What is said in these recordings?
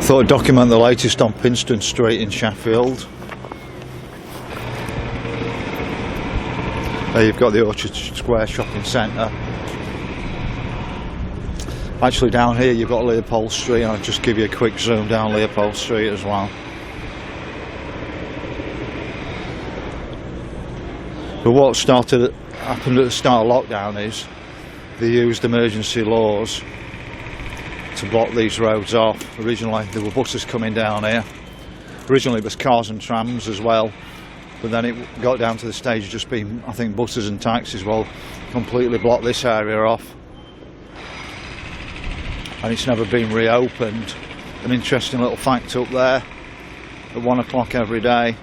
Thought I'd document the latest on Pinstone Street in Sheffield. There you've got the Orchard Square shopping centre. Actually down here you've got Leopold Street, and I'll just give you a quick zoom down Leopold Street as well. But what happened at the start of lockdown is they used emergency laws to block these roads off. Originally there were buses coming down here. Originally it was cars and trams as well, but then it got down to the stage of just being, I think, buses and taxis. Well, completely blocked this area off, and it's never been reopened. An interesting little fact up there, at 1 o'clock every day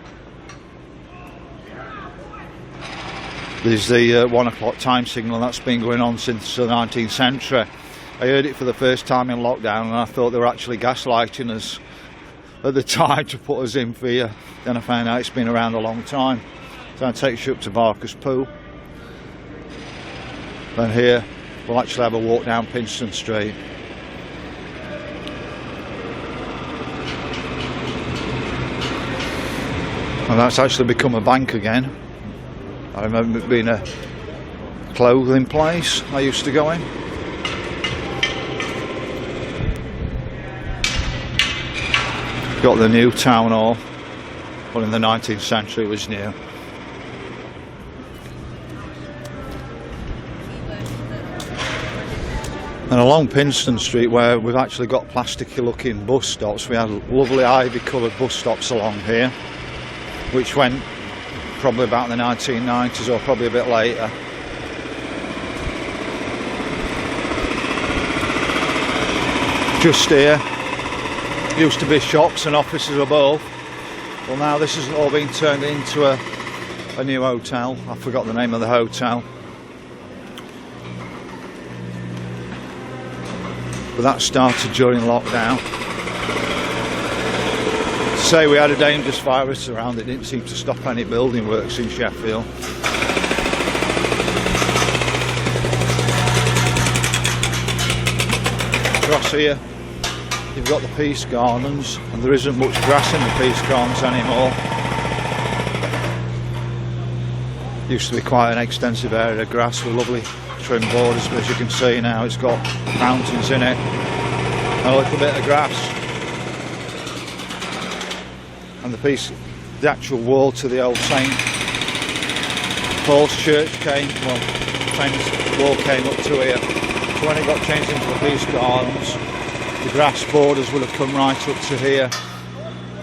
there's the 1 o'clock time signal. That's been going on since the 19th century. I heard it for the first time in lockdown, and I thought they were actually gaslighting us at the time to put us in fear. Then I found out it's been around a long time. So that takes you up to Barker's Pool. And here we'll actually have a walk down Pinstone Street. And that's actually become a bank again. I remember it being a clothing place I used to go in. Got the new town hall. Well, in the 19th century it was new. And along Pinstone Street, where we've actually got plasticky looking bus stops, we had lovely ivy coloured bus stops along here, which went probably about the 1990s or probably a bit later. Just here used to be shops and offices above. Well, now this has all been turned into a new hotel. I forgot the name of the hotel, but that started during lockdown. To say we had a dangerous virus around, it didn't seem to stop any building works in Sheffield. Across here you've got the Peace Gardens, and there isn't much grass in the Peace Gardens anymore. Used to be quite an extensive area of grass with lovely trim borders, but as you can see now it's got fountains in it and a little bit of grass. And the actual wall to the old St Paul's Church fence wall came up to here. So when it got changed into the Peace Gardens, the grass borders would have come right up to here,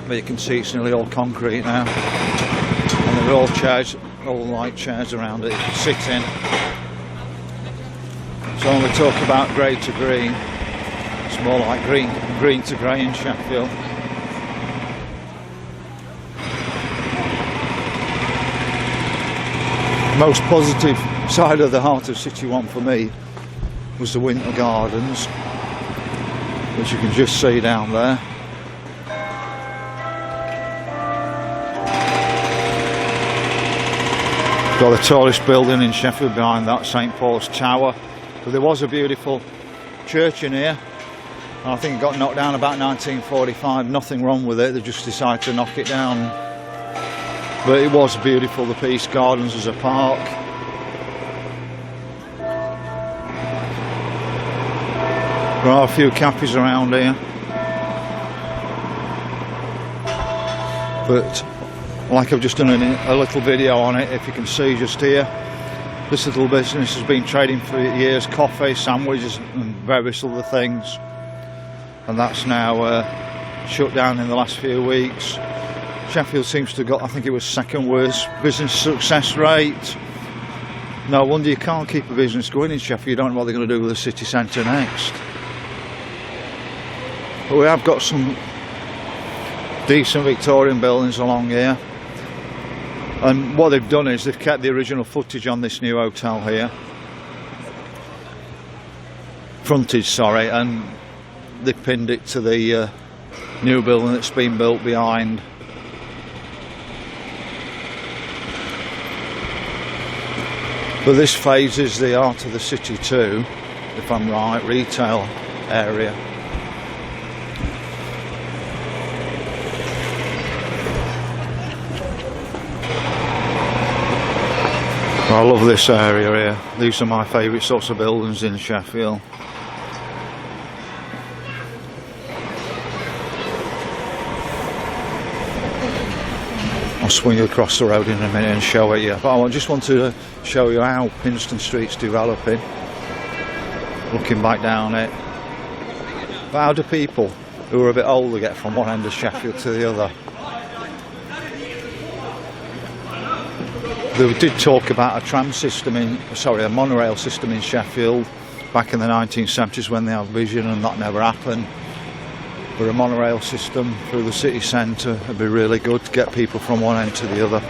but you can see it's nearly all concrete now, and there are all chairs, all light chairs around it you can sit in. So when we talk about grey to green, it's more like green to grey in Sheffield. Most positive side of the heart of City 1 for me was the Winter Gardens, which you can just see down there. Got the tallest building in Sheffield behind that, St Paul's Tower. But there was a beautiful church in here, and I think it got knocked down about 1945. Nothing wrong with it, they just decided to knock it down. But it was beautiful, the Peace Gardens as a park. There are a few cafes around here, but like I've just done a little video on it, if you can see just here, this little business has been trading for years, coffee, sandwiches and various other things, and that's now shut down in the last few weeks. Sheffield seems to have got, I think it was, second worst business success rate. No wonder you can't keep a business going in Sheffield. You don't know what they're going to do with the city centre next. But we have got some decent Victorian buildings along here, and what they've done is they've kept the original footage on this new hotel here, frontage, sorry, and they've pinned it to the new building that's been built behind. But this phase is the Art of the City 2, if I'm right, retail area. I love this area here. These are my favourite sorts of buildings in Sheffield. I'll swing across the road in a minute and show it you. But I just wanted to show you how Pinstone Street's developing. Looking back down it. But how do people who are a bit older get from one end of Sheffield to the other? They did talk about a monorail system in Sheffield back in the 1970s when they had vision, and that never happened. But a monorail system through the city centre would be really good to get people from one end to the other.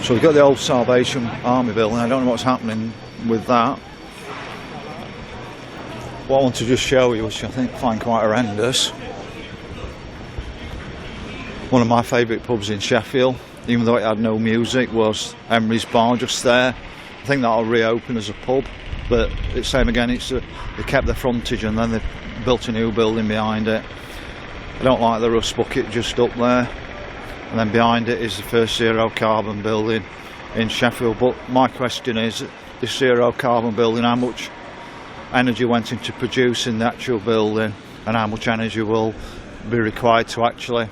So we've got the old Salvation Army building. I don't know what's happening with that. What I want to just show you, which I find quite horrendous, one of my favourite pubs in Sheffield, even though it had no music, was Emery's Bar just there. I think that'll reopen as a pub, but it's same again, they kept the frontage and then they built a new building behind it. I don't like the rust bucket just up there, and then behind it is the first zero carbon building in Sheffield. But my question is, this zero carbon building, how much energy went into producing the actual building, and how much energy will be required to actually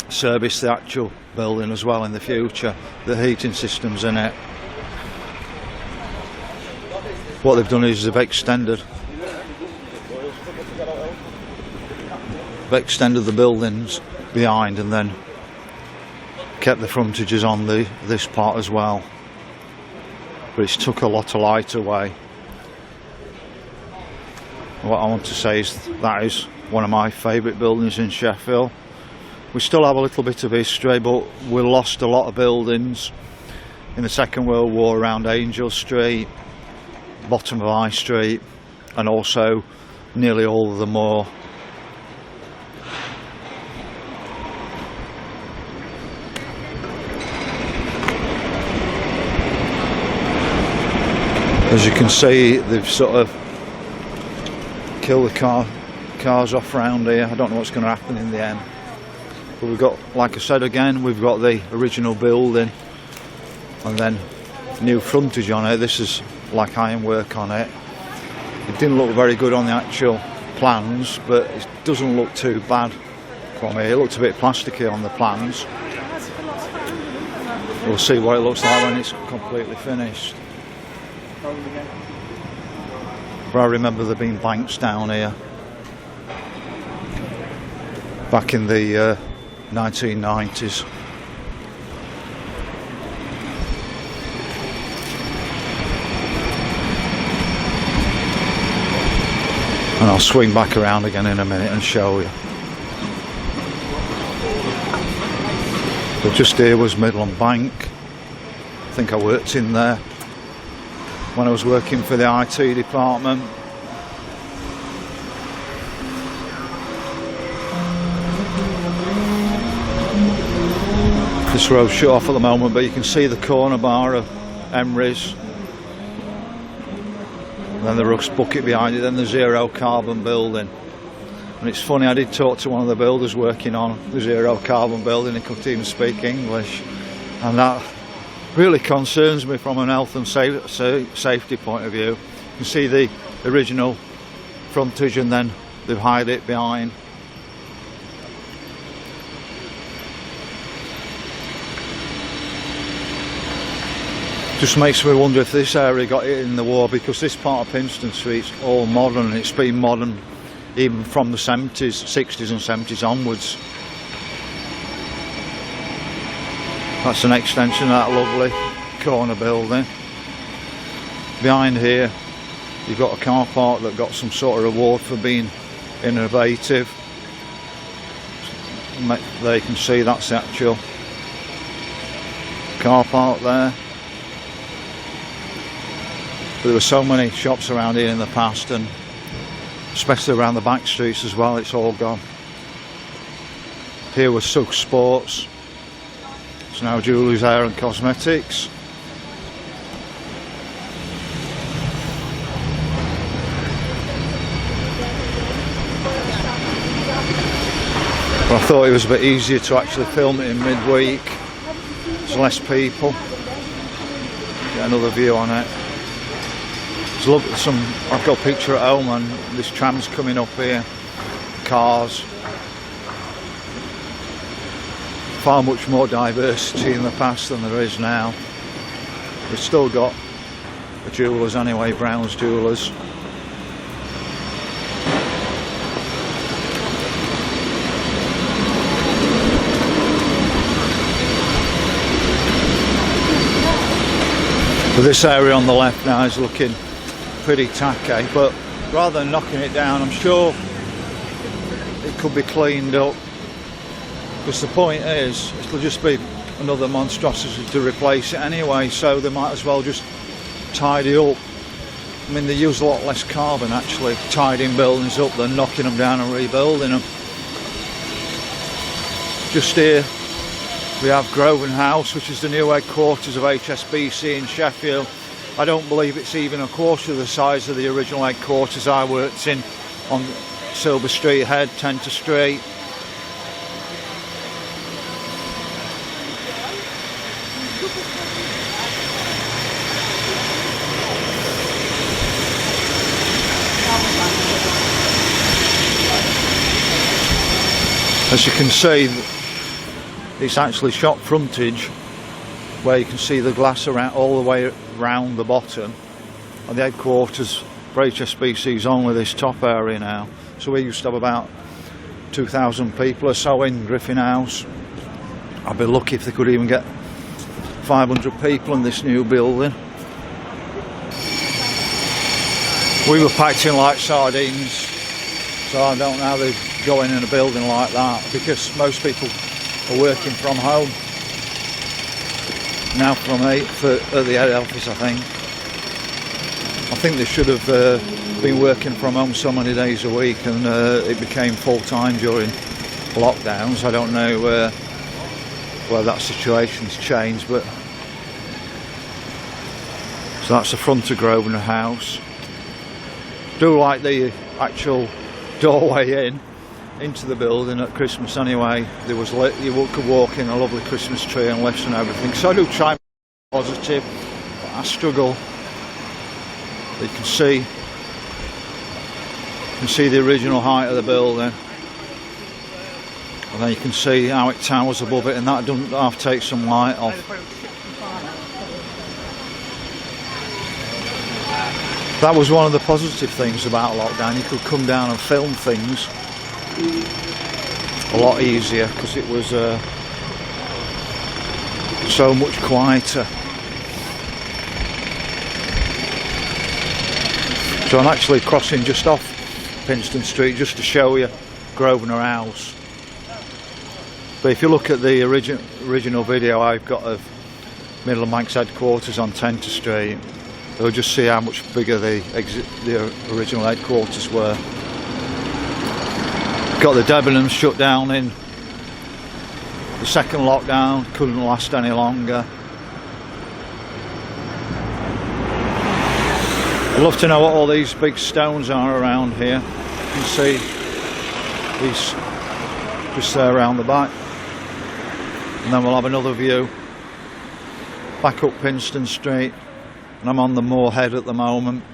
service the actual building as well in the future, the heating systems in it. What they've done is they've extended the buildings behind and then kept the frontages on this part as well, but it's took a lot of light away. What I want to say is that is one of my favourite buildings in Sheffield. We still have a little bit of history, but we lost a lot of buildings in the Second World War around Angel Street, bottom of High Street, and also nearly all of the Moor. As you can see, they've sort of killed the cars off round here. I don't know what's going to happen in the end. But we've got, like I said again, we've got the original building and then new frontage on it. This is like ironwork on it. It didn't look very good on the actual plans, but it doesn't look too bad from here. It looked a bit plasticky on the plans. We'll see what it looks like when it's completely finished. But I remember there being banks down here back in the 1990s. And I'll swing back around again in a minute and show you. But just here was Midland Bank. I think I worked in there when I was working for the IT department. This road's shut off at the moment, but you can see the corner bar of Emery's, and then the rust bucket behind it, then the zero carbon building. And it's funny, I did talk to one of the builders working on the zero carbon building. He couldn't even speak English, and that really concerns me from an health and safety point of view. You can see the original frontage and then they've hid it behind. Just makes me wonder if this area got hit in the war, because this part of Pinstone Street's all modern, and it's been modern even from the 70s, 60s and 70s onwards. That's an extension of that lovely corner building. Behind here you've got a car park that got some sort of reward for being innovative. There you can see that's the actual car park there. But there were so many shops around here in the past, and especially around the back streets as well, it's all gone. Here was Sugg Sports. It's now Julie's Hair and Cosmetics. But I thought it was a bit easier to actually film it in midweek. There's less people. Get another view on it. I've got a picture at home, and this tram's coming up here. Cars. Far much more diversity in the past than there is now. We've still got the jewellers anyway, Brown's Jewellers. But this area on the left now is looking pretty tacky, but rather than knocking it down, I'm sure it could be cleaned up, because the point is it'll just be another monstrosity to replace it anyway, so they might as well just tidy up. I mean, they use a lot less carbon actually tidying buildings up than knocking them down and rebuilding them. Just here we have Grosvenor House, which is the new headquarters of HSBC in Sheffield. I don't believe it's even a quarter of the size of the original headquarters I worked in on Silver Street Head, Tenter Street. As you can see, it's actually shop frontage, where you can see the glass around all the way around the bottom, and the headquarters for HSBC is only this top area now. So we used to have about 2,000 people or so in Griffin House. I'd be lucky if they could even get 500 people in this new building. We were packed in like sardines, so I don't know how they go in a building like that, because most people are working from home now from 8 at the head office. I think they should have been working from home so many days a week, and it became full time during lockdowns. I don't know where that situation's changed, but so that's the front of Grosvenor House. Do like the actual doorway into the building at Christmas anyway. There was you could walk in, a lovely Christmas tree and lifts and everything. So I do try and be positive, but I struggle. You can see the original height of the building, and then you can see how it towers above it, and that doesn't half take some light off. That was one of the positive things about lockdown. You could come down and film things a lot easier, because it was so much quieter. So I'm actually crossing just off Pinstone Street just to show you Grosvenor House. But if you look at the original video I've got of Midland Bank's headquarters on Tenter Street, you'll just see how much bigger the original headquarters were. Got the Debenhams shut down in the second lockdown, couldn't last any longer. I'd love to know what all these big stones are around here. You can see these just there around the back. And then we'll have another view back up Pinstone Street, and I'm on the Moorhead at the moment.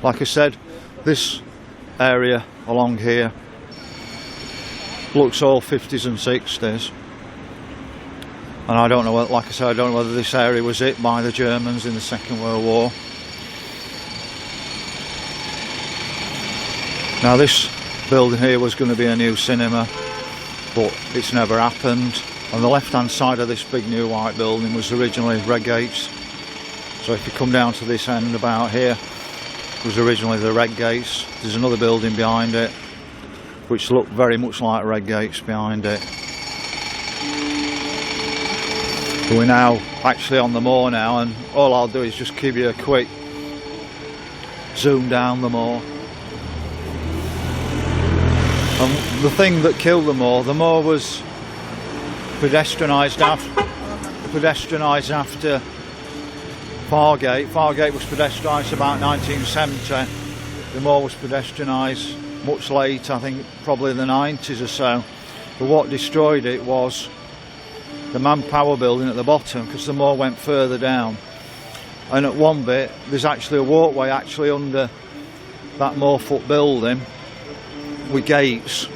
Like I said, this area along here looks all 50s and 60s, and I don't know, like I said, I don't know whether this area was hit by the Germans in the Second World War. Now this building here was going to be a new cinema, but it's never happened. On the left hand side of this big new white building was originally Redgates. So if you come down to this end about here, it was originally the Redgates. There's another building behind it which looked very much like Redgates behind it. But we're now actually on the moor now, and all I'll do is just give you a quick zoom down the moor. The thing that killed the moor was pedestrianised after Fargate. Fargate was pedestrianised about 1970. The moor was pedestrianised much later, I think probably in the 90s or so. But what destroyed it was the manpower building at the bottom, because the moor went further down. And at one bit there's actually a walkway actually under that moor-foot building with gates,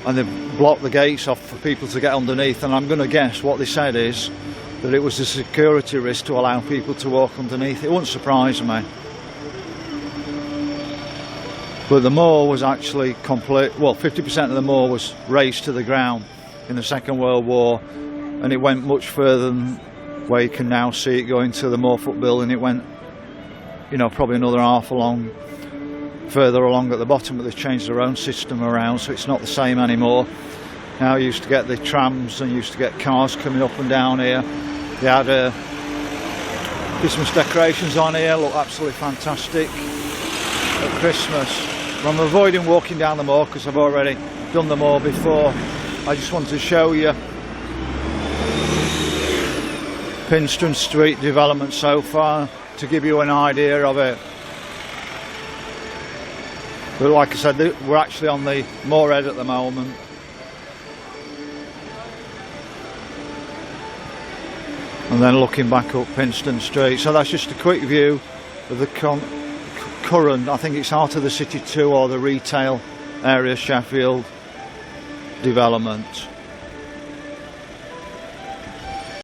and they've blocked the gates off for people to get underneath, and I'm going to guess what they said is that it was a security risk to allow people to walk underneath. It wouldn't surprise me. But the moor was actually complete, well, 50% of the moor was razed to the ground in the Second World War, and it went much further than where you can now see it going to the moor-foot building. It went, you know, probably another half along, further along at the bottom, but they've changed their own system around, so it's not the same anymore. Now you used to get the trams and you used to get cars coming up and down here. They had Christmas decorations on here, look absolutely fantastic at Christmas. I'm avoiding walking down the moor because I've already done the moor before. I just wanted to show you Pinstone Street development so far to give you an idea of it. But like I said, we're actually on the moorhead at the moment. And then looking back up Pinstone Street. So that's just a quick view of the current, I think it's Heart of the City 2 or the retail area Sheffield development.